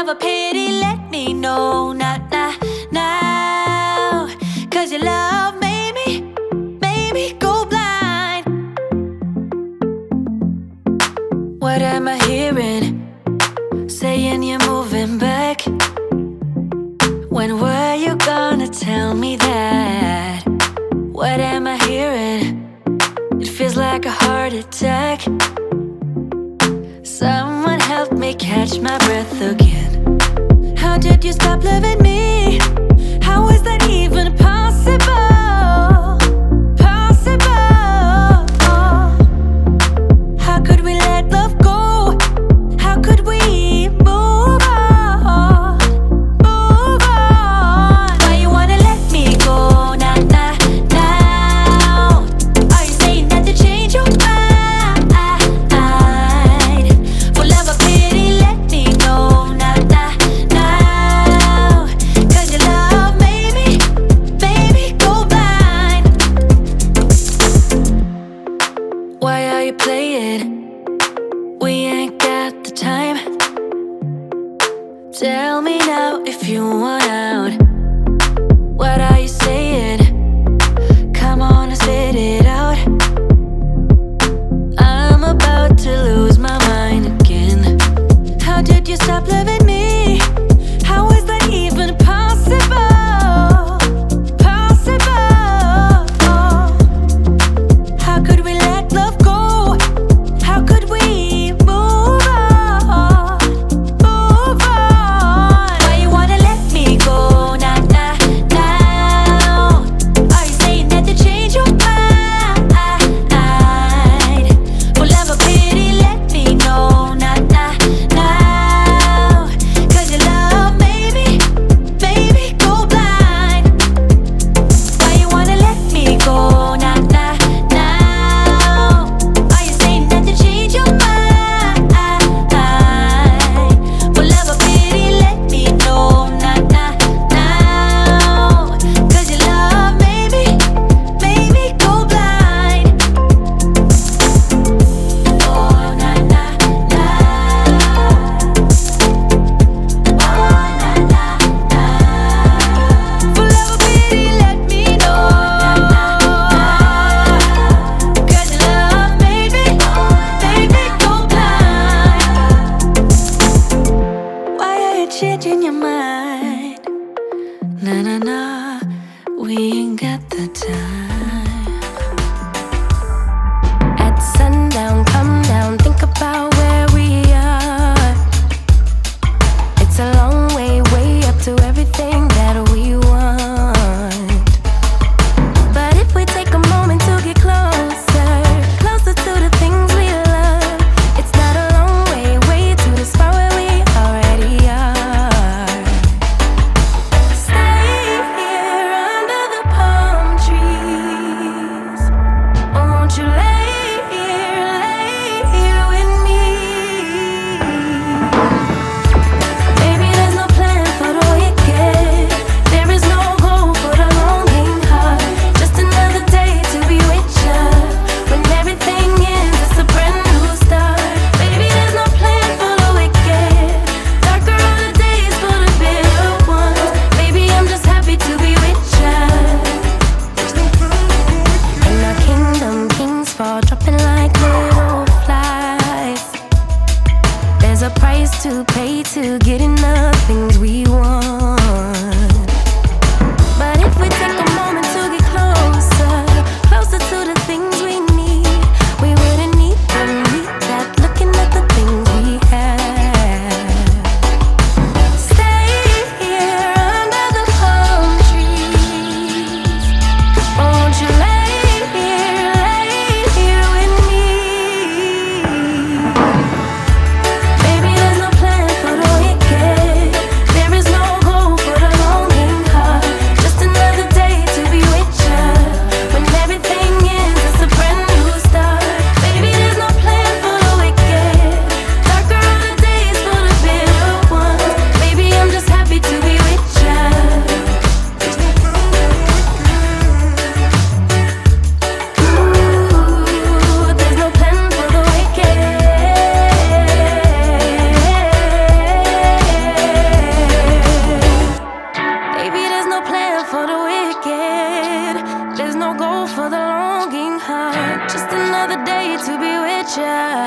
have a pity, let me know, not now. Cause your love made me go blind. What am I hearing? Saying you're moving back. When were you gonna tell me that? What am I hearing? It feels like a heart attack. Someone help me catch my breath again. How did you stop loving me? How is that even possible? Possible. How could we let love go? How could we move on? Move on. Why you wanna let me go? Nah, nah, now. Are you saying that to change your mind? For love or pity, let me know. Nah, nah, now. Cause your love made me go blind. Why are you playing? We time. Tell me now if you want out. What are you saying? Come on and spit it out. I'm about to lose my mind again. How did you stop loving me? How is that even possible? How could we let love go? How could we move on? Move on. Why you wanna let me go? Nah, nah, now. Are you saying that to change your mind? For love or pity, let me know. Nah, nah, now. 'Cause your love made me go blind. Why you wanna let me go? Nah, nah, now. Are you saying that to change your mind? For love or pity, let me know. Nah, nah, now. 'Cause your love made me go blind. Oh, nah, nah, now. Oh, nah, nah, now. For love or pity, let me know. 'Cause your love made me go blind. Why are you changing your mind? Nah, nah, nah, we ain't got the time. At sundown, come down, think about where we are. It's a long way, way up to everything that we want. But if we take a moment to get closer, closer to the things we love, it's not a long way, way to the spot where we already are. Stay here under the palm trees. Oh, won't you lay here with me? Baby, there's no plan for the wicked. There is no goal for the longing heart. Just another day to be with ya. When everything ends, it's a brand new start. Baby, there's no plan for the wicked. Darker are the days for the bitter ones. Baby, I'm just happy to be with ya. In our kingdom, kings fall dropping like little flies. There's a price to pay to getting the things we want. But if we take a moment to get closer, closer to the things we need, we wouldn't need that looking at the things we have. Stay here under the palm trees. Won't you lay here with me? Baby, there's no plan for the wicked. There is no goal for the longing heart. Just another day to be with ya. When everything ends, it's a brand new start. Baby, there's no plan for the wicked. Darker are the days for the bitter ones. Baby, I'm just happy to be with ya. Ooh, there's no plan for the wicked. Baby, there's no plan for the wicked. There's no goal for the longing heart. Just another day to be with ya.